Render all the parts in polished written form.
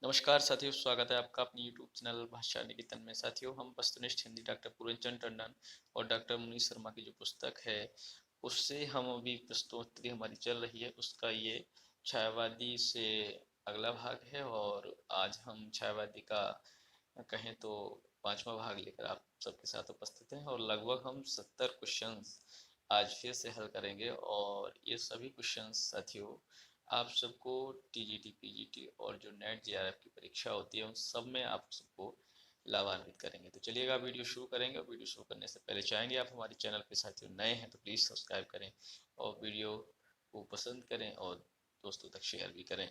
नमस्कार साथियों, स्वागत है आपका अपनी यूट्यूब चैनल भाषा निकेतन में। साथियों, हम वस्तुनिष्ठ हिंदी डॉक्टर पूरनचंद टंडन और डॉक्टर मुनीश शर्मा की जो पुस्तक है उससे हम अभी प्रश्नोत्तरी हमारी चल रही है, उसका ये छायावादी से अगला भाग है। और आज हम छायावादी का कहें तो पांचवा भाग लेकर आप सबके साथ उपस्थित हैं और लगभग हम 70 क्वेश्चंस आज फिर से हल करेंगे। और ये सभी क्वेश्चंस साथियों आप सबको टीजीटी पीजीटी और जो नेट जेआरएफ की परीक्षा होती है उन सब में आप सबको लाभान्वित करेंगे। तो चलिएगा वीडियो शुरू करेंगे। और वीडियो शुरू करने से पहले चाहेंगे आप हमारे चैनल पे साथियों नए हैं तो प्लीज़ सब्सक्राइब करें और वीडियो को पसंद करें और दोस्तों तक शेयर भी करें।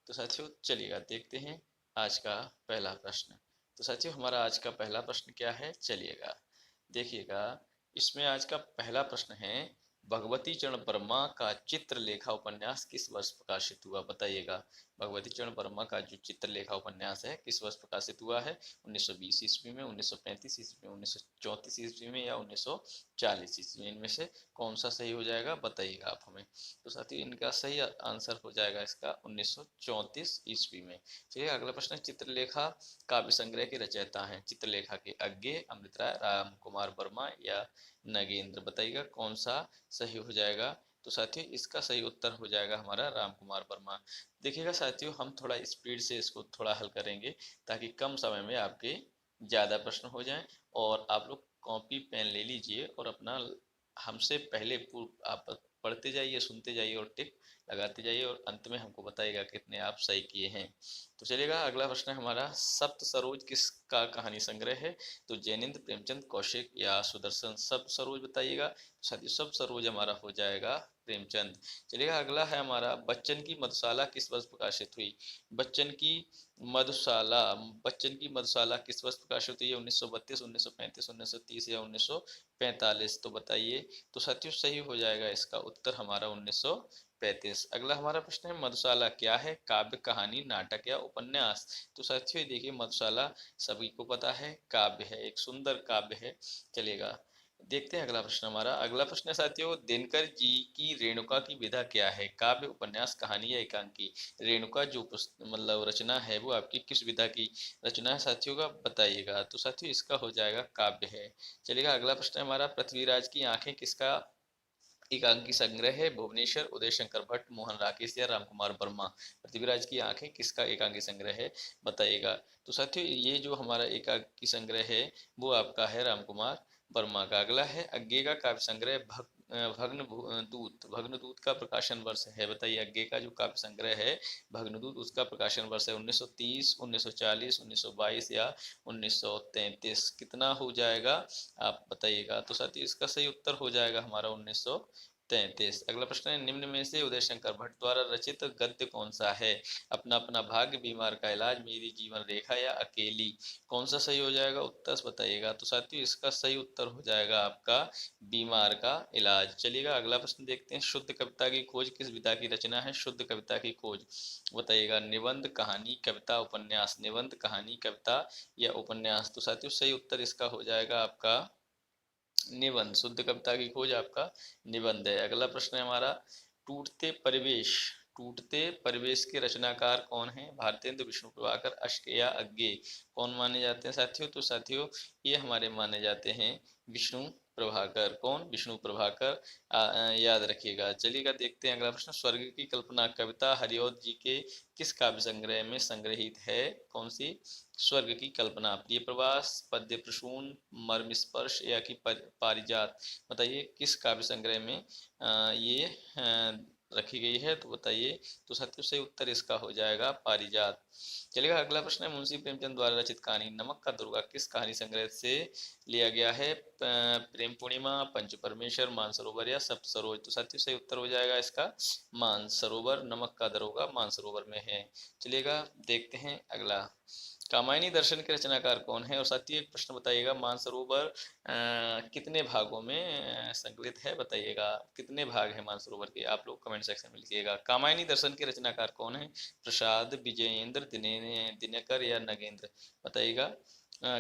तो साथियों चलिएगा देखते हैं आज का पहला प्रश्न। तो साथियों हमारा आज का पहला प्रश्न क्या है, चलिएगा देखिएगा। इसमें आज का पहला प्रश्न है, भगवती चरण वर्मा का चित्रलेखा उपन्यास किस वर्ष प्रकाशित हुआ, बताइएगा। भगवती चरण वर्मा का जो चित्रलेखा उपन्यास है किस वर्ष प्रकाशित हुआ है? 1920 ईस्वी में, 1935 ईस्वी में, 1934 ईस्वी में या 1940 ईस्वी में? इनमें से कौन सा सही हो जाएगा, बताइएगा आप हमें। तो साथियों इनका सही आंसर हो जाएगा इसका 1934 ईस्वी में। चलिए अगला प्रश्न, चित्रलेखा काव्य संग्रह के रचयिता हैं चित्रलेखा के? अज्ञे, अमृत राय, राम कुमार वर्मा या नगेंद्र? बताइएगा कौन सा सही हो जाएगा। तो साथियों इसका सही उत्तर हो जाएगा हमारा राम कुमार वर्मा। देखिएगा साथियों हम थोड़ा स्पीड से इसको थोड़ा हल करेंगे ताकि कम समय में आपके ज़्यादा प्रश्न हो जाएं। और आप लोग कॉपी पेन ले लीजिए और अपना हमसे पहले पूर्व आप पढ़ते जाइए, सुनते जाइए और टिक लगाते जाइए और अंत में हमको बताइएगा कितने आप सही किए हैं। तो चलिएगा अगला प्रश्न है हमारा, सप्त सरोज किसका कहानी संग्रह है? तो जैनेन्द्र, प्रेमचंद, कौशिक या सुदर्शन? सप्त सरोज बताइएगा। साथियों सप्त सरोज हमारा हो जाएगा प्रेमचंद। चलिएगा अगला है हमारा, बच्चन की मधुशाला किस वर्ष प्रकाशित हुई? बच्चन की मधुशाला बच्चन की मधुशाला किस वर्ष प्रकाशित हुई है? 1932, 1935, 1930 या 1945? तो बताइए। तो साथियों सही हो जाएगा इसका उत्तर हमारा 1935। अगला हमारा प्रश्न है, मधुशाला क्या है? काव्य, कहानी, नाटक या उपन्यास? तो साथियों देखिए मधुशाला सभी को पता है काव्य है, एक सुंदर काव्य है। चलिएगा देखते हैं अगला प्रश्न हमारा। अगला प्रश्न है साथियों, दिनकर जी की रेणुका की विधा क्या है? काव्य, उपन्यास, कहानी या एकांकी? रेणुका जो मतलब रचना है वो आपकी किस विधा की रचना है साथियों का, बताइएगा। तो साथियों इसका हो जाएगा काव्य है। चलिएगा अगला प्रश्न है हमारा, पृथ्वीराज की आंखें किसका एकांकी संग्रह है? भुवनेश्वर, उदय शंकर भट्ट, मोहन राकेश या रामकुमार वर्मा? पृथ्वीराज की आंखें किसका एकांकी संग्रह है, बताइएगा। तो साथियों ये जो हमारा एकांकी संग्रह है वो आपका है रामकुमार वर्मा का। अगला है, अज्ञे का काव्य संग्रह भग्नदूत का प्रकाशन वर्ष है, बताइए। अज्ञे का जो काव्य संग्रह है भग्नदूत उसका प्रकाशन वर्ष है 1930, 1940, 1922 या 1933? कितना हो जाएगा आप बताइएगा। तो साथियों इसका सही उत्तर हो जाएगा हमारा 1933। अगला प्रश्न है, निम्न में से उदय शंकर भट्ट द्वारा रचित गद्य कौन सा है? अपना अपना भाग्य, बीमार का इलाज, मेरी जीवन रेखा या अकेली? कौन सा सही हो जाएगा, उत्तर बताइएगा। तो साथियों इसका सही उत्तर हो जाएगा आपका बीमार का इलाज। चलिएगा अगला प्रश्न देखते हैं, शुद्ध कविता की खोज किस विधा की रचना है? शुद्ध कविता की खोज बताइएगा। निबंध, कहानी, कविता, उपन्यास? निबंध, कहानी, कविता या उपन्यास? तो साथियों सही उत्तर इसका हो जाएगा आपका निबंध। शुद्ध कविता की खोज आपका निबंध है। अगला प्रश्न है हमारा, टूटते परिवेश टूटते परिवेश के रचनाकार कौन है? भारतेंदु, विष्णु प्रभाकर, अश्क या अज्ञे? कौन माने जाते हैं साथियों? तो साथियों ये हमारे माने जाते हैं विष्णु प्रभाकर। कौन? विष्णु प्रभाकर। याद रखिएगा। चलिएगा देखते हैं अगला प्रश्न, स्वर्ग की कल्पना कविता हरिऔध जी के किस काव्य संग्रह में संग्रहित है? कौन सी? स्वर्ग की कल्पना। प्रिय प्रवास, पद्य प्रसून, मर्म स्पर्श या कि पारिजात? बताइए किस काव्य संग्रह में ये रखी गई है, तो बताइए। तो साथियों सही उत्तर इसका हो जाएगा पारिजात। चलिएगा अगला प्रश्न है, मुंशी प्रेमचंद द्वारा रचित कहानी नमक का दुर्गा किस कहानी संग्रह से लिया गया है? प्रेम पूर्णिमा, पंच परमेश्वर, मानसरोवर या सप्त सरोज? तो साथियों सही उत्तर हो जाएगा इसका मानसरोवर। नमक का दरोगा मानसरोवर में है। चलिएगा देखते हैं अगला, कामायनी दर्शन के रचनाकार कौन है? और साथियों एक प्रश्न बताइएगा, मानसरोवर कितने भागों में संकलित है, बताइएगा। कितने भाग है मानसरोवर के? आप लोग कमेंट सेक्शन में लिखिएगा। कामायनी दर्शन के रचनाकार कौन है? प्रसाद, विजयेंद्र, दिनकर या नगेंद्र? बताइएगा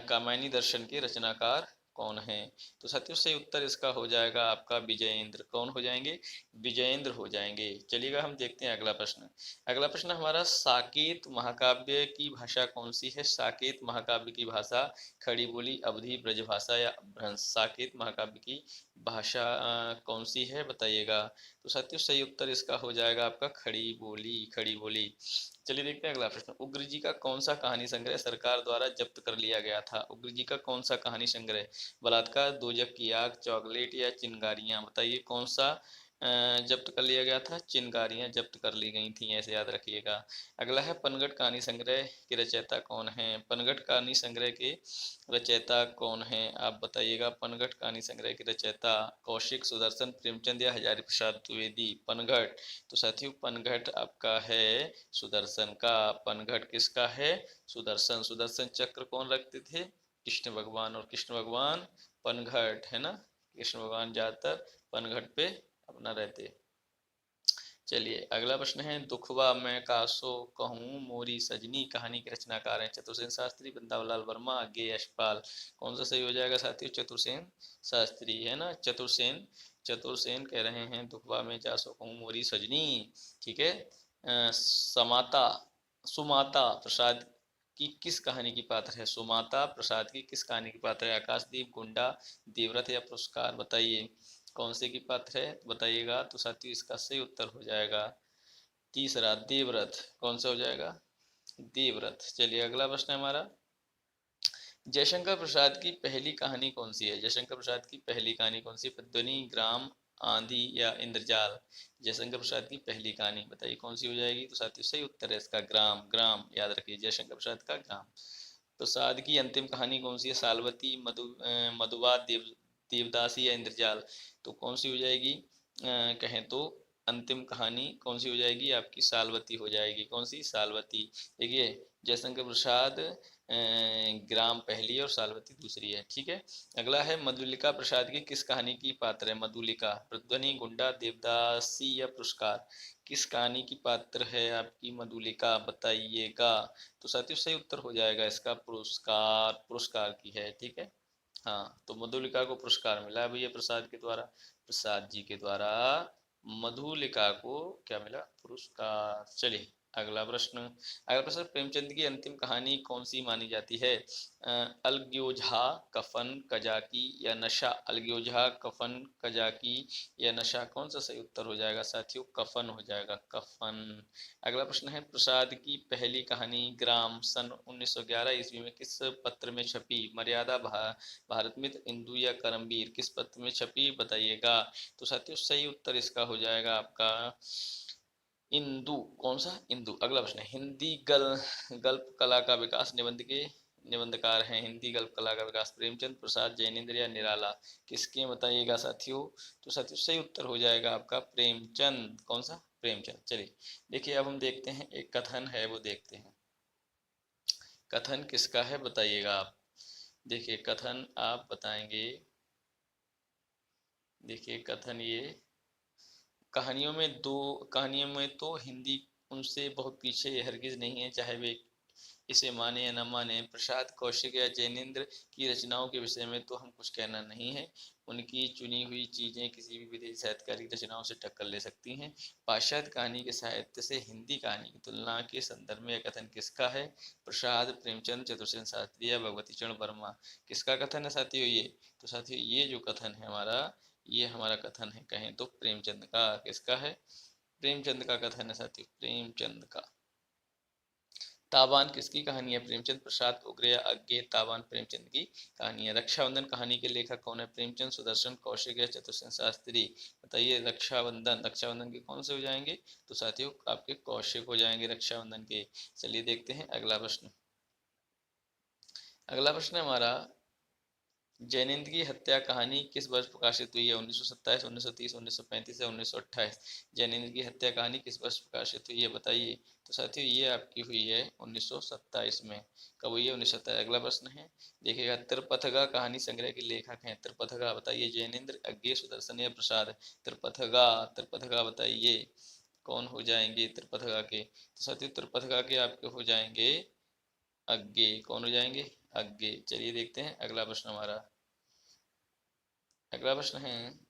कामायनी दर्शन के रचनाकार कौन है? तो साथियों सही उत्तर इसका हो जाएगा आपका विजयेंद्र। कौन हो जाएंगे? विजयेंद्र हो जाएंगे। चलिएगा हम देखते हैं अगला प्रश्न। अगला प्रश्न हमारा, साकेत महाकाव्य की भाषा कौन सी है? साकेत महाकाव्य की भाषा खड़ी बोली, अवधी, ब्रजभाषा या अपभ्रंश? साकेत महाकाव्य की भाषा कौन सी है बताइएगा। तो साथियों सही उत्तर इसका हो जाएगा आपका खड़ी बोली, खड़ी बोली। चलिए देखते हैं अगला प्रश्न। उग्र जी का कौन सा कहानी संग्रह सरकार द्वारा जब्त कर लिया गया था? उग्र जी का कौन सा कहानी संग्रह? बलात्कार, दोजक की आग, चॉकलेट या चिंगारियां? बताइए कौन सा जब्त कर लिया गया था? चिंगारियां जब्त कर ली गई थी, ऐसे याद रखिएगा। अगला है, पनघट कहानी संग्रह के रचयिता कौन है? पनघट कहानी संग्रह के रचयिता कौन है आप बताइएगा। पनघट कहानी संग्रह के रचयिता कौशिक, सुदर्शन, प्रेमचंद या हजारी प्रसाद द्विवेदी? पनघट, तो साथियों पनघट आपका है सुदर्शन का। पनघट किसका है? सुदर्शन। सुदर्शन चक्र कौन रखते थे? कृष्ण भगवान। और कृष्ण भगवान पनघट है ना, कृष्ण भगवान ज्यादातर पनघट पे अपना रहते। चलिए अगला प्रश्न है, दुखवा मैं कासो कहूँ मोरी सजनी कहानी के रचनाकार हैं? चतुर्सेन शास्त्री, वृंदावनलाल वर्मा, अज्ञेय यशपाल? कौन सा सही हो जाएगा साथियों? चतुर्सेन शास्त्री है ना, चतुर्सेन, चतुर्सेन कह रहे हैं दुखवा में चासो कहूँ मोरी सजनी। ठीक है। समाता, सुमाता प्रसाद की किस कहानी की पात्र है? सुमाता प्रसाद की किस कहानी की पात्र है? आकाशदीप, गुंडा, देवव्रत या पुरस्कार? बताइए कौन से की पात्र है बताइएगा। तो साथियों इसका सही उत्तर हो जाएगा तीसरा, देवव्रत। कौन सा हो जाएगा? देवव्रत। चलिए अगला प्रश्न है हमारा, जयशंकर प्रसाद की पहली कहानी कौन सी है? जयशंकर प्रसाद की पहली कहानी कौन सी? पद्मिनी, ग्राम, आंधी या इंद्रजाल? जयशंकर प्रसाद की पहली कहानी बताइए कौन सी हो जाएगी। तो साथियों सही उत्तर है इसका ग्राम। ग्राम याद रखिए, जयशंकर प्रसाद का ग्राम। प्रसाद की अंतिम कहानी कौन सी है? सालवती, मधुबा, देवदासी या इंद्रजाल? तो कौन सी हो जाएगी? कहें तो अंतिम कहानी कौन सी हो जाएगी आपकी? सालवती हो जाएगी। कौन सी? सालवती। देखिए जयशंकर प्रसाद ग्राम पहली और सालवती दूसरी है। ठीक है। अगला है, मधुलिका प्रसाद की किस कहानी की पात्र है? मधुलिका, प्रध्वनि, गुंडा, देवदासी या पुरस्कार? किस कहानी की पात्र है आपकी मधुलिका बताइएगा। तो साथियों सही उत्तर हो जाएगा इसका पुरस्कार। पुरस्कार की है। ठीक है। हाँ, तो मधुलिका को पुरस्कार मिला है भैया प्रसाद के द्वारा, प्रसाद जी के द्वारा मधुलिका को क्या मिला? पुरस्कार। चलिए अगला प्रश्न। अगला प्रश्न, प्रेमचंद की अंतिम कहानी कौन सी मानी जाती है? अलग्योझा, कफन, कजाकी या नशा? अलग्योझा, कफन, कजाकी या नशा? कौन सा सही उत्तर हो जाएगा साथियों? कफन हो जाएगा, कफन। अगला प्रश्न है, प्रसाद की पहली कहानी ग्राम सन 1911 ईस्वी में किस पत्र में छपी? मर्यादा, भारत मित्र, इंदु या करमवीर? किस पत्र में छपी बताइएगा। तो साथियों सही उत्तर इसका हो जाएगा आपका इंदु। कौन सा? इंदु। अगला प्रश्न है, हिंदी गल्प कला का विकास निबंध के निबंधकार हैं? हिंदी गल्प कला का विकास प्रेमचंद, प्रसाद, जैनेन्द्र या निराला? किसके बताइएगा साथियों। तो साथियों सही उत्तर हो जाएगा आपका प्रेमचंद। कौन सा? प्रेमचंद। चलिए देखिए अब हम देखते हैं, एक कथन है वो देखते हैं। कथन किसका है बताइएगा आप। देखिए कथन आप बताएंगे। देखिए कथन ये, कहानियों में तो हिंदी उनसे बहुत पीछे हरगिज नहीं है, चाहे वे इसे माने या न माने। प्रसाद, कौशिक या जैनेन्द्र की रचनाओं के विषय में तो हम कुछ कहना नहीं है। उनकी चुनी हुई चीजें किसी भी विदेशी साहित्यकार की रचनाओं से टक्कर ले सकती हैं। पाश्चात्य कहानी के साहित्य से हिंदी कहानी की तुलना के संदर्भ में यह कथन किसका है? प्रसाद, प्रेमचंद, चतुर्सेन शास्त्री या भगवती चरण वर्मा? किसका कथन है साथियों ये? तो साथियों ये जो कथन है हमारा, ये हमारा कथन है कहें तो प्रेमचंद का। किसका है? प्रेमचंद का कथन है साथियों, प्रेमचंद का। ताबान किसकी कहानी है? प्रेमचंद, प्रसाद, उग्र या अज्ञेय? ताबान प्रेमचंद की कहानी है। रक्षाबंधन कहानी के लेखक कौन है? प्रेमचंद, सुदर्शन, कौशिक या चतुर्सेन शास्त्री? बताइए रक्षाबंधन। रक्षाबंधन के कौन से हो जाएंगे? तो साथियों आपके कौशिक हो जाएंगे रक्षाबंधन के। चलिए देखते हैं अगला प्रश्न। अगला प्रश्न है हमारा, जैनेन्द्र की हत्या कहानी किस वर्ष प्रकाशित हुई है? 1927, 1930, 1935 या 1928? जैनेन्द्र की हत्या कहानी किस वर्ष प्रकाशित हुई है बताइए। तो साथियों ये आपकी हुई है 1927 में। कब हुई है? 1927। अगला प्रश्न है, देखिएगा, त्रिपथगा कहानी संग्रह के लेखक हैं? त्रिपथगा बताइए, जैनेन्द्र, अज्ञेय, सुदर्शन या प्रसाद? त्रिपथगा, त्रिपथगा बताइए कौन हो जाएंगे त्रिपथगा के। तो साथियों त्रिपथगा के आपके हो जाएंगे अज्ञेय। कौन हो जाएंगे? अज्ञेय। चलिए देखते हैं अगला प्रश्न हमारा। अगला प्रश्न है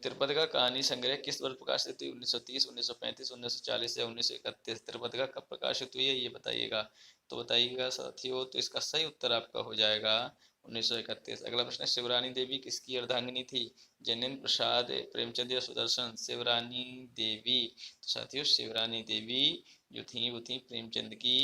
तिरुपति का कहानी संग्रह किस वर्ष प्रकाशित हुई? 1930, 1935, 1940 या 1931? तिरुपति का कब प्रकाशित हुई है ये बताइएगा। तो बताइएगा साथियों, तो इसका सही उत्तर आपका हो जाएगा 1931। अगला प्रश्न, शिवरानी देवी किसकी अर्धांगिनी थी? जैनेन्द्र प्रसाद, प्रेमचंद या सुदर्शन? शिवरानी देवी, तो साथियों शिवरानी देवी जो थी वो थी प्रेमचंद की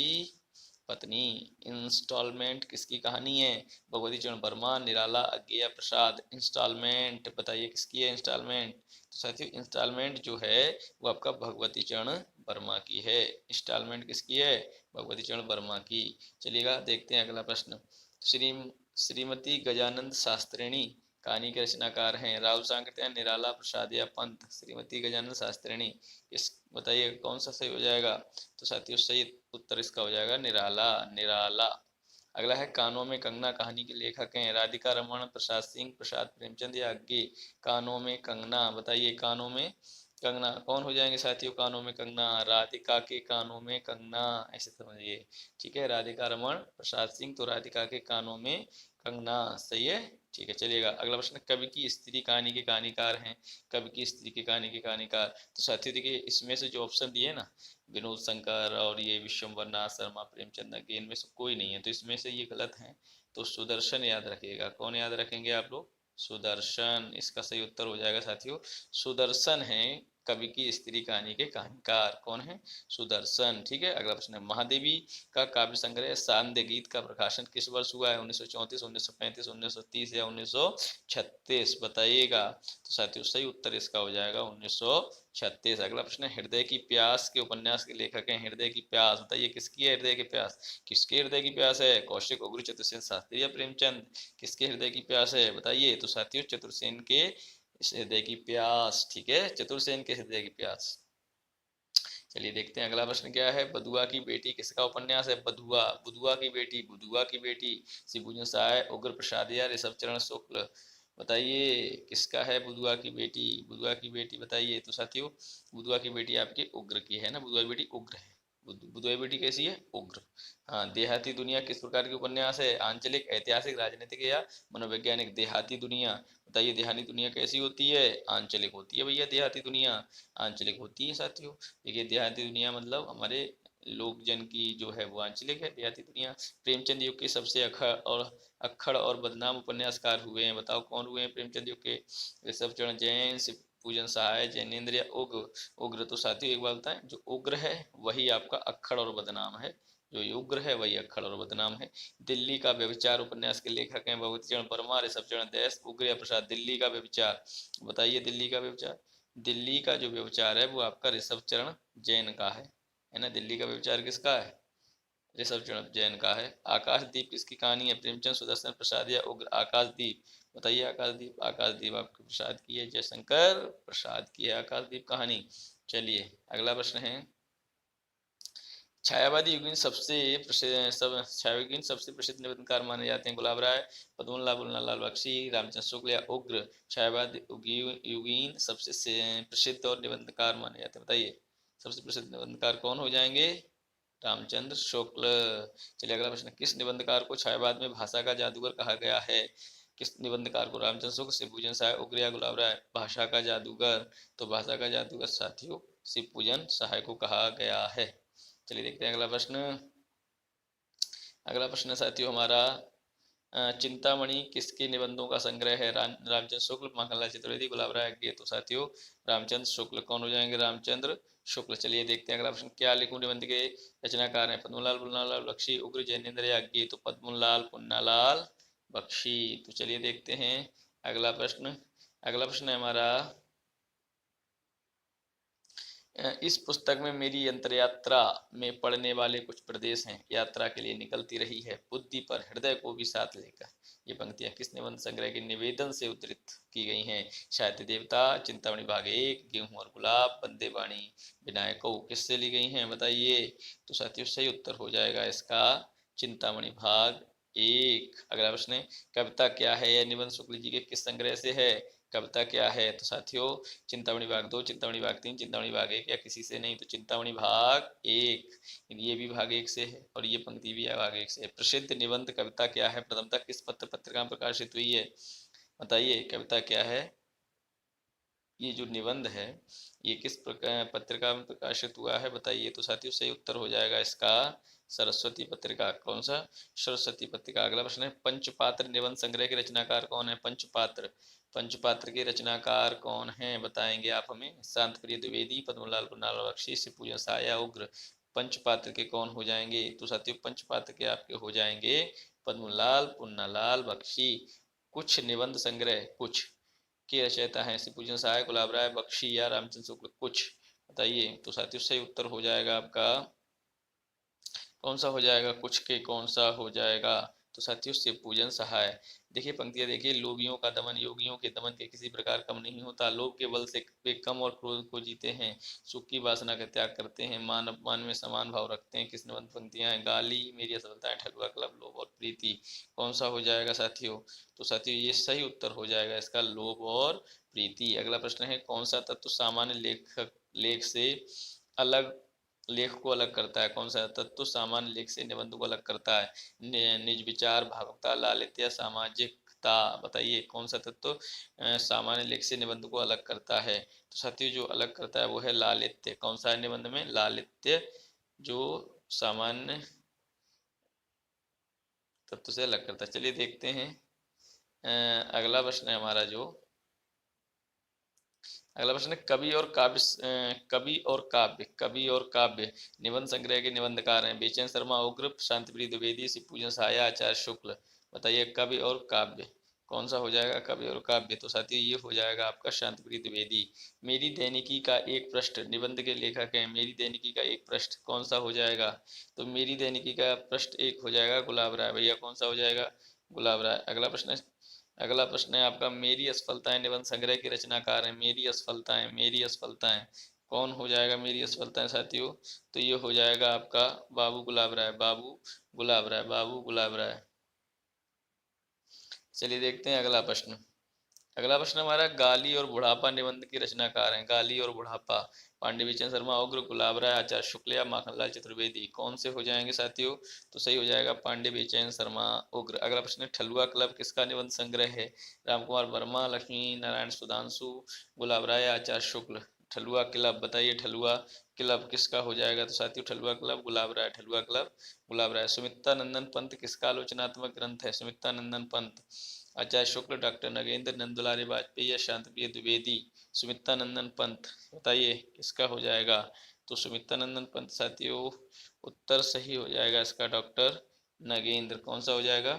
पत्नी। इंस्टॉलमेंट किसकी कहानी है? भगवती चरण वर्मा, निराला, अज्ञेय प्रसाद? इंस्टॉलमेंट बताइए किसकी है इंस्टॉलमेंट? तो साथियों इंस्टॉलमेंट जो है वो आपका भगवती चरण वर्मा की है। इंस्टॉलमेंट किसकी है? भगवती चरण वर्मा की। चलिएगा देखते हैं अगला प्रश्न। श्री श्रीमती गजानंद शास्त्रिणी कहानी के रचनाकार हैं? राहुल सांकृत्य, निराला, प्रसाद या पंत? श्रीमती गजानंद शास्त्रिणी, इस बताइए कौन सा सही हो जाएगा? तो साथियों सही उत्तर इसका हो जाएगा निराला, निराला। अगला है कानों में कंगना कहानी के लेखक हैं? राधिका रमन, प्रसाद सिंह, प्रसाद प्रेमचंद या अज्ञे? कानों में कंगना बताइए, कानों में कंगना कौन हो जाएंगे साथियों? कानों में कंगना राधिका के कानों में कंगना, ऐसे समझिए। ठीक है, राधिका रमन, प्रसाद सिंह, तो राधिका के कानों में कंगना सही है। ठीक है, चलिएगा अगला प्रश्न, कवि की स्त्री कहानी के कहानीकार हैं? कवि की स्त्री की कहानी के कहानीकार, तो साथियों देखिए इसमें से जो ऑप्शन दिए ना, विनोद शंकर और ये विश्वम्भर नाथ शर्मा, प्रेमचंद, के इनमें से कोई नहीं है, तो इसमें से ये गलत है। तो सुदर्शन याद रखिएगा। कौन याद रखेंगे आप लोग? सुदर्शन, इसका सही उत्तर हो जाएगा साथियों सुदर्शन है कवि की स्त्री कहानी के कहानीकार। कौन है? सुदर्शन। ठीक है, अगला प्रश्न है महादेवी का काव्य संग्रह सांध्य गीत का प्रकाशन किस वर्ष हुआ है? 1934, 1935, 1930 या 1936? बताइएगा। तो साथियों सही उत्तर इसका हो जाएगा 1936। अगला प्रश्न है हृदय की प्यास के उपन्यास के लेखक हैं? हृदय की प्यास बताइए किसकी है? हृदय की प्यास किसके हृदय की प्यास है? कौशिक, उग्र, चतुर्सेन शास्त्री या प्रेमचंद? किसके हृदय की प्यास है बताइए? तो साथियों चतुर्सेन के इस हृदय की प्यास। ठीक है, चतुर्सेन के हृदय की प्यास। चलिए देखते हैं अगला प्रश्न क्या है। बधुआ की बेटी किसका उपन्यास है? बधुआ, बुधुआ की बेटी, बुधुआ की बेटी? शिवभूषण सहाय, उग्र प्रसाद या ऋषभ चरण शुक्ल? बताइए किसका है बुधुआ की बेटी? बुधुआ की बेटी बताइए। तो साथियों बुधुआ की बेटी आपकी उग्र की है ना, बुधुआ की बेटी उग्र है। बुधुआ की बेटी कैसी है? उग्र। हाँ, देहाती दुनिया किस प्रकार की उपन्यास है? आंचलिक, ऐतिहासिक, राजनीतिक या मनोवैज्ञानिक? देहाती दुनिया बताइए, देहाती दुनिया कैसी होती है? आंचलिक होती है भैया, देहाती दुनिया आंचलिक होती है साथियों। देखिए देहाती दुनिया मतलब हमारे लोक जन की जो है वो आंचलिक है देहाती दुनिया। प्रेमचंद युग के सबसे अक्खड़ और बदनाम उपन्यासकार हुए हैं? बताओ कौन हुए हैं प्रेमचंद युग के? ऋषभ चरण जैन, पूजन सहाय, जैनेन्द्र या उग्र? उग्र। तो साथियों एक बात बताएं, जो उग्र है वही आपका अक्खड़ और बदनाम है, जो उग्र है वही अक्खड़ और बदनाम है। दिल्ली का व्यभिचार उपन्यास के लेखक हैं? भगवती चरण वर्मा, ऋषभ चरण देश, उग्र या प्रसाद? दिल्ली का व्यभिचार बताइए, दिल्ली का व्यभिचार? दिल्ली का जो व्यभिचार है वो आपका ऋषभ चरण जैन का है ना। दिल्ली का व्यभिचार किसका है? ऋषभ चरण जैन का है। आकाशदीप किसकी कहानी है? प्रेमचंद, सुदर्शन, प्रसाद या उग्र? आकाशदीप बताइए। आकाशदीप, आकाशदीप आपके प्रसाद की है, जयशंकर प्रसाद की है आकाशदीप कहानी। चलिए अगला प्रश्न है, छायावादी युगीन सबसे प्रसिद्ध छायायुगीन सबसे प्रसिद्ध निबंधकार माने जाते हैं? गुलाब राय, पद्मलाल, बुल्लनलाल बख्शी, रामचंद्र शुक्ल या उग्र? छायावाद युगीन सबसे प्रसिद्ध और निबंधकार माने जाते हैं, बताइए सबसे प्रसिद्ध निबंधकार कौन हो जाएंगे? रामचंद्र शुक्ल। चलिए अगला प्रश्न, किस निबंधकार को छायावाद में भाषा का जादूगर कहा गया है? किस निबंधकार को? रामचंद्र शुक्ल, शिवपूजन सहाय, उग्र या गुलाब राय? भाषा का जादूगर, तो भाषा का जादूगर साथियों शिवपूजन सहाय को कहा गया है। चलिए देखते हैं अगला प्रश्न। अगला प्रश्न साथियों हमारा चिंतामणि किसके निबंधों का संग्रह है? रामचंद्र शुक्ल, माखनलाल चतुर्वेदी, गुलाब राय, अज्ञे? तो साथियों रामचंद्र शुक्ल। कौन हो जाएंगे? रामचंद्र शुक्ल। चलिए देखते हैं अगला प्रश्न, क्या लिखूं निबंध के रचनाकार हैं? पद्मलाल, बुल्लनलाल बख्शी, उग्र, जैनेन्द्र या अज्ञे? तो पद्मलाल पुन्नालाल बख्शी। तो चलिए देखते हैं अगला प्रश्न। अगला प्रश्न है हमारा, इस पुस्तक में मेरी अंतरयात्रा में पढ़ने वाले कुछ प्रदेश हैं। यात्रा के लिए निकलती रही है बुद्धि पर हृदय को भी साथ लेकर। ये पंक्तियां किस निबंध संग्रह के निवेदन से उद्धृत की गई हैं? साहित्य देवता, चिंतामणि भाग 1, गेहूं और गुलाब, बंदे वाणी विनायको? किससे ली गई हैं बताइए? तो साथियों सही उत्तर हो जाएगा इसका चिंतामणि भाग 1। अगला प्रश्न है, कविता क्या है? यह निबंध शुक्ल जी के किस संग्रह से है? कविता क्या है? तो साथियों चिंतामणि भाग 2, चिंतामणि भाग 3, चिंतामणि भाग 1 या किसी से नहीं? तो चिंतामणि भाग 1, ये भी भाग 1 से है और ये पंक्ति भी भाग 1 से है। प्रसिद्ध निबंध कविता क्या है? प्रथमतः किस पत्र पत्रिका में प्रकाशित हुई है? बताइए कविता क्या है? ये जो निबंध है ये किस प्रकार पत्रिका में प्रकाशित हुआ है बताइए। तो साथियों सही उत्तर हो जाएगा इसका सरस्वती पत्रिका। कौन सा? सरस्वती पत्रिका। अगला प्रश्न है पंचपात्र निबंध संग्रह के रचनाकार कौन है? पंचपात्र, पंचपात्र के रचनाकार कौन है बताएंगे आप हमें। शांत प्रिय द्विवेदी, पद्मलाल पुन्नालाल बख्शी, शिवपूजन साया, उग्र। पंचपात्र के कौन हो जाएंगे? तो साथियों पंचपात्र के आपके हो जाएंगे पद्मलाल पुन्नालाल बख्शी। कुछ निबंध संग्रह कुछ के रचयिता हैं शिवपूजन सहाय, गुलाब राय, बख्शी या रामचंद्र शुक्ल। कुछ बताइए। तो साथियों सही उत्तर हो जाएगा आपका कौन सा हो जाएगा? कुछ के कौन सा हो जाएगा? तो साथियों शिवपूजन सहाय। देखिए पंक्तियां देखिए, लोभियों का दमन योगियों के दमन के किसी प्रकार कम नहीं होता, लोभ के बल से वे कम और क्रोध को जीते हैं, सुख की वासना का त्याग करते हैं, मान अपमान में समान भाव रखते हैं। किस निबंध पंक्तियां हैं? गाली, मेरी असफलताएं, ठलुआ क्लब, लोभ और प्रीति। कौन सा हो जाएगा साथियों? तो साथियों ये सही उत्तर हो जाएगा इसका लोभ और प्रीति। अगला प्रश्न है कौन सा तत्व सामान्य लेख से अलग लेख को अलग करता है? कौन सा तत्व सामान्य लेख से निबंध को अलग करता है? निज विचार, भावुकता, लालित्य, सामाजिकता। बताइए कौन सा तत्व सामान्य लेख से निबंध को अलग करता है? तो साथियों जो अलग करता है वो है लालित्य। कौन सा है निबंध में? लालित्य जो सामान्य तत्व से अलग करता है। चलिए देखते हैं अगला प्रश्न है हमारा जो अगला प्रश्न है कवि और काव्य निबंध संग्रह के निबंधकार हैं बेचैन शर्मा, उग्र, शांतिप्रिय द्विवेदी, शिवपूजन सहाया, आचार्य शुक्ल। बताइए कवि और काव्य कौन सा हो जाएगा? कवि और काव्य। तो साथियों ये हो जाएगा आपका शांतिप्रिय द्विवेदी। मेरी दैनिकी का एक पृष्ठ निबंध के लेखक हैं। मेरी दैनिकी का एक पृष्ठ कौन सा हो जाएगा? तो मेरी दैनिकी का पृष्ठ एक हो जाएगा गुलाब राय। भैया कौन सा हो जाएगा? गुलाब राय। अगला प्रश्न है आपका मेरी असफलताएं निबंध संग्रह के रचनाकार हैं। मेरी असफलताएं कौन हो जाएगा? मेरी असफलताएं साथियों तो ये हो जाएगा आपका बाबू गुलाब राय। बाबू गुलाब राय। चलिए देखते हैं अगला प्रश्न हमारा गाली और बुढ़ापा निबंध के रचनाकार हैं। गाली और बुढ़ापा पांडे बेचन शर्मा, उग्र, गुलाब राय, आचार्य शुक्ल या माखनलाल चतुर्वेदी। कौन से हो जाएंगे साथियों? तो सही हो जाएगा पांडे बेचैन शर्मा, उग्र। अगला प्रश्न है ठलुआ क्लब किसका निबंध संग्रह है? रामकुमार वर्मा, लक्ष्मी नारायण सुधांशु, गुलाब राय, आचार्य शुक्ल। ठलुआ क्लब बताइए ठलुआ क्लब किसका हो जाएगा? तो साथियों ठलुआ क्लब गुलाब राय, ठलुआ क्लब गुलाब राय। सुमित्रा नंदन पंत किसका आलोचनात्मक ग्रंथ है? सुमित्रा नंदन पंत, आचार्य शुक्ल, डॉक्टर नगेंद्र, नंदुलारी वाजपेयी या शांतिप्रिय द्विवेदी। सुमित्रा नंदन पंत बताइए किसका हो जाएगा? तो सुमित्रा नंदन पंत साथियों उत्तर सही हो जाएगा इसका डॉक्टर नगेंद्र। कौन सा हो जाएगा?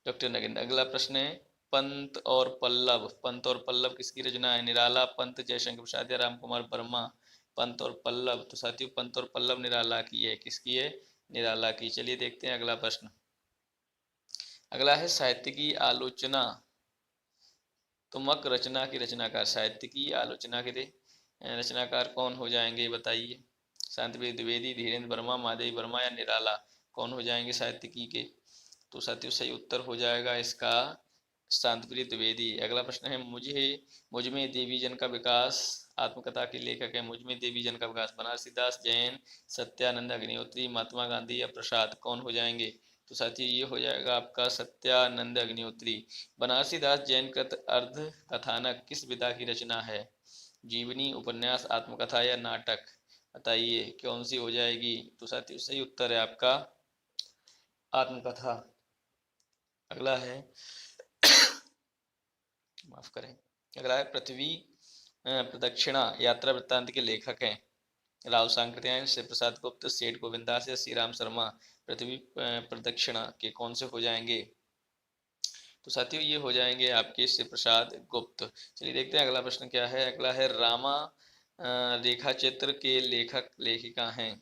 डॉक्टर नगेंद्र। अगला प्रश्न है पंत और पल्लव किसकी रचना है? निराला, पंत, जयशंकर प्रसाद या राम कुमार वर्मा। पंत और पल्लव तो साथियों पंत और पल्लव निराला की है। किसकी है? निराला की। चलिए देखते हैं अगला प्रश्न। अगला है साहित्य की आलोचना तुमक रचना की रचनाकार। साहित्य की आलोचना के रचनाकार कौन हो जाएंगे बताइए। शांतिप्रिय द्विवेदी, धीरेन्द्र वर्मा, माधवी वर्मा या निराला। कौन हो जाएंगे साहित्यिकी के? तो साथियों सही उत्तर हो जाएगा इसका शांतिप्रिय द्विवेदी। अगला प्रश्न है मुझ में देवी जन का विकास आत्मकथा के लेखक है। मुझ में देवी जन का विकास बनारसीदास, जैन, सत्यानंद अग्निहोत्री, महात्मा गांधी या प्रसाद। कौन हो जाएंगे? तो साथियों ये हो जाएगा आपका सत्यानंद अग्निहोत्री। बनारसी दास जैन कृत अर्ध कथानक किस विधा की रचना है? जीवनी, उपन्यास, आत्मकथा या नाटक। बताइए कौन सी हो जाएगी? तो साथियों सही उत्तर है आपका आत्मकथा। अगला है माफ करें अगला है पृथ्वी प्रदक्षिणा यात्रा वृत्तांत के लेखक हैं। राव सांकृत्यायन, शिव प्रसाद गुप्त, सेठ गोविंदास या श्री राम शर्मा। पृथ्वी प्रदक्षिणा के कौन से हो जाएंगे? तो साथियों ये हो जाएंगे आपके शिव प्रसाद गुप्त। चलिए देखते हैं अगला प्रश्न क्या है। अगला है रामा रेखा चित्र के लेखक लेखिका हैं।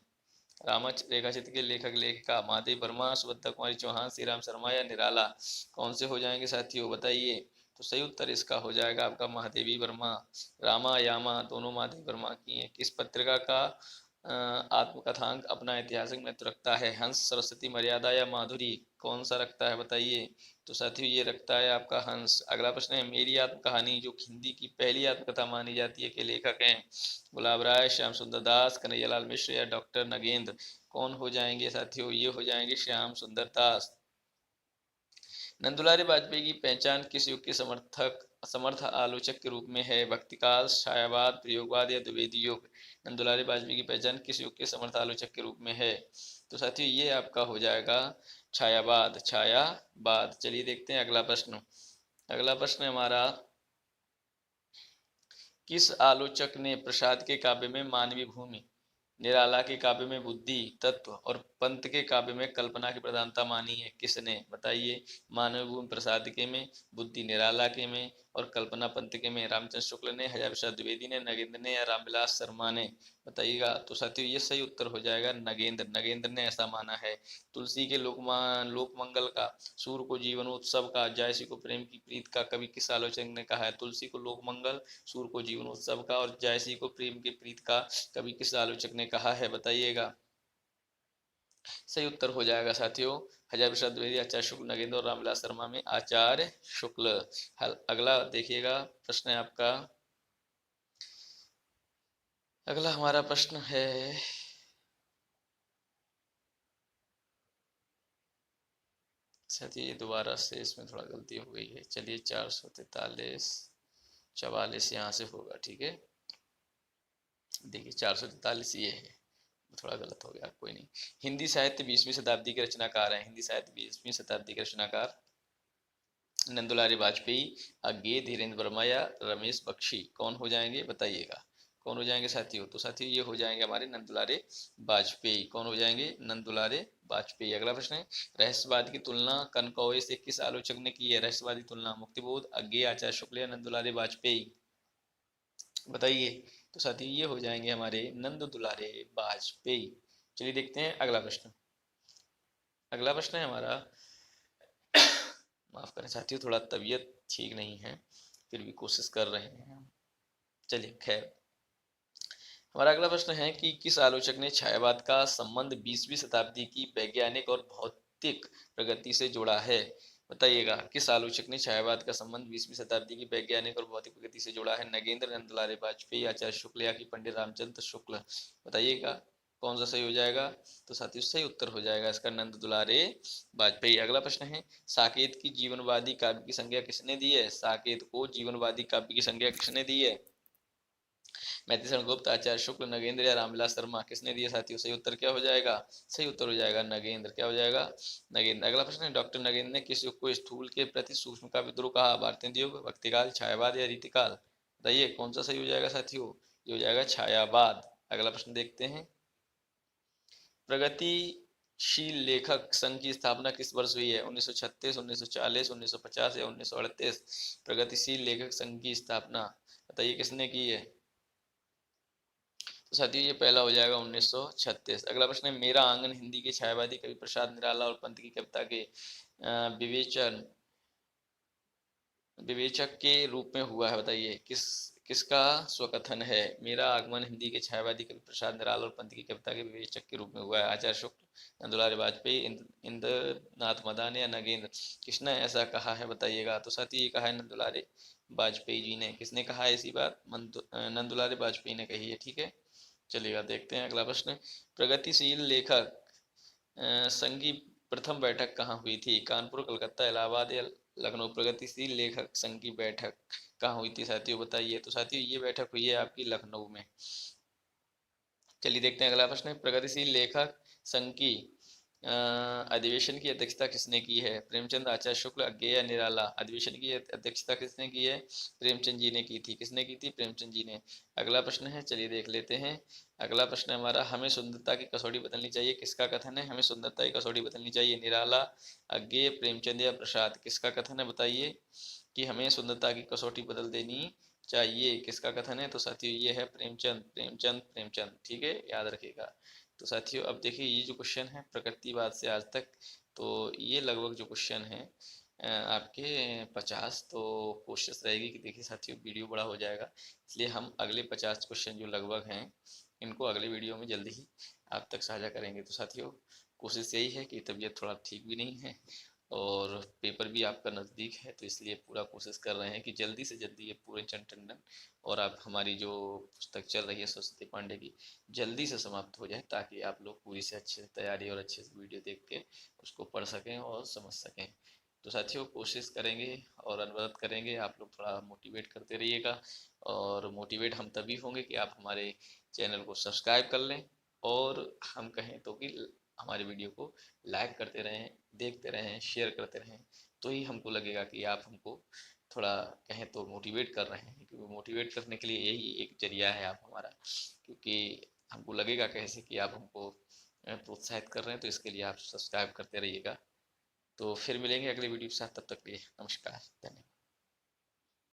रामा रेखा चित्र के लेखक लेखिका महादेव वर्मा, सुभद्रा कुमारी चौहान, श्री राम शर्मा या निराला। कौन से हो जाएंगे साथियों बताइए। तो सही उत्तर इसका हो जाएगा आपका महादेवी वर्मा। रामा यामा दोनों महादेवी वर्मा की हैं। किस पत्रिका का आत्मकथांक अपना ऐतिहासिक महत्व रखता है? हंस, सरस्वती, मर्यादा या माधुरी। कौन सा रखता है बताइए। तो साथियों ये रखता है आपका हंस। अगला प्रश्न है मेरी आत्मकहानी जो हिंदी की पहली आत्मकथा मानी जाती है के लेखक हैं? गुलाब राय, श्याम सुंदर दास, कन्हैयालाल मिश्र या डॉक्टर नगेंद्र। कौन हो जाएंगे साथियों? ये हो जाएंगे श्याम सुंदर दास। नंदुलारे वाजपेयी की पहचान किस युग के समर्थ आलोचक के रूप में है? भक्तिकाल, छायावाद, प्रयोगवाद या द्विवेदी युग? नंदुलारे वाजपेयी की पहचान किस युग के समर्थ आलोचक के रूप में है? तो साथियों ये आपका हो जाएगा छायावाद। चलिए देखते हैं अगला प्रश्न। अगला प्रश्न हमारा, किस आलोचक ने प्रसाद के काव्य में मानवीय भूमि, निराला के काव्य में बुद्धि तत्व और पंत के काव्य में कल्पना की प्रधानता मानी है? किसने? बताइए। मानव भूमि प्रसाद के में, बुद्धि निराला के में और कल्पना पंत के में। रामचंद्र शुक्ल ने, हजार प्रसाद द्विवेदी ने, नगेंद्र ने या रामविलास शर्मा ने? बताइएगा। तो साथियों ये सही उत्तर हो जाएगा नगेंद्र ने ऐसा माना है। तुलसी के लोकमंगल का, सूर्य को जीवन उत्सव का, जायसी को प्रेम की प्रीत का कवि किस आलोचक ने कहा है? तुलसी को लोकमंगल, सूर्य को जीवन उत्सव का और जायसी को प्रेम की प्रीत का कवि किस आलोचक ने कहा है? बताइएगा। सही उत्तर हो जाएगा साथियों हजार प्रसाद द्विवेदी, आचार्य शुक्ल, नगेंद्र और रामविलास शर्मा में आचार्य शुक्ल। अगला देखिएगा प्रश्न है आपका। अगला हमारा प्रश्न है, साथियों ये दोबारा से इसमें थोड़ा गलती हो गई है। चलिए 443 44 यहाँ से होगा, ठीक है। देखिए 443 ये है, थोड़ा गलत हो गया, कोई नहीं। हिंदी साहित्य 20वीं शताब्दी के रचनाकार हैं। हिंदी साहित्य 20वीं शताब्दी के रचनाकार नंदुलारे वाजपेयी, अज्ञे, धीरेन्द्र वर्मा या रमेश बख्शी कौन हो जाएंगे? बताइएगा कौन हो जाएंगे साथियों। तो साथियों ये हो जाएंगे हमारे नंदुलारे वाजपेयी। कौन हो जाएंगे? नंदुलारे वाजपेयी। अगला प्रश्न है, रहस्यवाद की तुलना कनकौए से किस आलोचक ने की है? रहस्यवादी तुलना मुक्तिबोध, अज्ञे, आचार्य शुक्ल या नंदुलारे वाजपेयी? बताइए। तो साथियों ये हो जाएंगे हमारे नंद दुलारे वाजपेयी। चलिए देखते हैं अगला प्रश्न। अगला प्रश्न है हमारा, माफ करें साथियों थोड़ा तबीयत ठीक नहीं है, फिर भी कोशिश कर रहे हैं। चलिए खैर, हमारा अगला प्रश्न है कि किस आलोचक ने छायावाद का संबंध 20वीं शताब्दी की वैज्ञानिक और भौतिक प्रगति से जोड़ा है? बताइएगा। किस आलोचक ने छायावाद का संबंध 20वीं शताब्दी की वैज्ञानिक और भौतिक प्रगति से जोड़ा है? नगेंद्र, नंदुलारे वाजपेयी, आचार्य शुक्ल या कि पंडित रामचंद्र शुक्ल? बताइएगा कौन सा सही हो जाएगा। तो साथियों सही उत्तर हो जाएगा इसका नंद दुलारे वाजपेयी। अगला प्रश्न है, साकेत की जीवनवादी काव्य की संज्ञा किसने दी है? साकेत को जीवनवादी काव्य की संज्ञा किसने दी है? मैथिलीशरण गुप्त, आचार्य शुक्ल, नगेंद्र या रामविलास शर्मा? किसने दिया साथियों? सही उत्तर क्या हो जाएगा? सही उत्तर हो जाएगा नगेंद्र। क्या हो जाएगा? नगेंद्र। अगला प्रश्न है, डॉक्टर नगेंद्र ने किस युग को स्थूल के प्रति सूक्ष्म का विद्रोह कहा? भारतेंद्र युग, भक्तिकाल, छायावाद या रीतिकाल? बताइए कौन सा सही हो जाएगा साथियों। ये हो जाएगा छायावाद। अगला प्रश्न देखते हैं, प्रगतिशील लेखक संघ की स्थापना किस वर्ष हुई है? 1936, 1940, 1950 या 1938? प्रगतिशील लेखक संघ की स्थापना बताइए किसने की है। तो साथियों ये पहला हो जाएगा 1936। अगला प्रश्न है, मेरा आंगन हिंदी के छायावादी कवि प्रसाद निराला और पंत की कविता के विवेचन विवेचक के रूप में हुआ है? बताइए किसका स्वकथन है? मेरा आगमन हिंदी के छायावादी कवि प्रसाद निराला और पंत की कविता के विवेचक के रूप में हुआ है। आचार्य शुक्ल, नंदुलारे वाजपेयी, इंद्रनाथ मदान या नगेंद्र? किसने ऐसा कहा है? बताइएगा। तो साथियों ये कहा है नंदुलारे वाजपेयी जी ने। किसने कहा है ऐसी बात? नंदुलारे वाजपेयी ने कही है, ठीक है। चलिएगा देखते हैं अगला प्रश्न। प्रगतिशील लेखक संघ की प्रथम बैठक कहाँ हुई थी? कानपुर, कलकत्ता, इलाहाबाद या लखनऊ? प्रगतिशील लेखक संघ की बैठक कहाँ हुई थी साथियों? बताइए। तो साथियों ये बैठक हुई है आपकी लखनऊ में। चलिए देखते हैं अगला प्रश्न। प्रगतिशील लेखक संघ की अधिवेशन की अध्यक्षता किसने की है? प्रेमचंद, आचार्य शुक्ल, अज्ञे या निराला? अधिवेशन की अध्यक्षता किसने की है? प्रेमचंद जी ने की थी। किसने की थी? प्रेमचंद जी ने। अगला प्रश्न है, चलिए देख लेते हैं। अगला प्रश्न हमारा, हमें सुंदरता की कसौटी बदलनी चाहिए किसका कथन है? हमें सुंदरता की कसौटी बदलनी चाहिए, निराला, अज्ञे, प्रेमचंद या प्रसाद? किसका कथन है बताइए कि हमें सुंदरता की कसौटी बदल देनी चाहिए? किसका कथन है? तो साथियों ये है प्रेमचंद, प्रेमचंद, प्रेमचंद, ठीक है, याद रखिएगा। तो साथियों अब देखिए ये जो क्वेश्चन है प्रकृतिवाद से आज तक, तो ये लगभग जो क्वेश्चन है आपके 50, तो कोशिश रहेगी कि देखिए साथियों वीडियो बड़ा हो जाएगा, इसलिए हम अगले 50 क्वेश्चन जो लगभग हैं इनको अगले वीडियो में जल्दी ही आप तक साझा करेंगे। तो साथियों कोशिश यही है कि तबीयत थोड़ा ठीक भी नहीं है और पेपर भी आपका नज़दीक है, तो इसलिए पूरा कोशिश कर रहे हैं कि जल्दी से जल्दी ये पूर्णचंद टंडन और आप हमारी जो पुस्तक चल रही है सरस्वती पांडे की जल्दी से समाप्त हो जाए, ताकि आप लोग पूरी से अच्छे से तैयारी और अच्छे से वीडियो देख के उसको पढ़ सकें और समझ सकें। तो साथियों कोशिश करेंगे और अनुरोध करेंगे, आप लोग थोड़ा मोटिवेट करते रहिएगा। और मोटिवेट हम तभी होंगे कि आप हमारे चैनल को सब्सक्राइब कर लें, और हम कहें तो कि हमारे वीडियो को लाइक करते रहें, देखते रहें, शेयर करते रहें। तो ही हमको लगेगा कि आप हमको थोड़ा कहें तो मोटिवेट कर रहे हैं, क्योंकि मोटिवेट करने के लिए यही एक जरिया है आप हमारा। क्योंकि हमको लगेगा कैसे कि आप हमको प्रोत्साहित कर रहे हैं, तो इसके लिए आप सब्सक्राइब करते रहिएगा। तो फिर मिलेंगे अगले वीडियो के साथ, तब तक के लिए नमस्कार, धन्यवाद।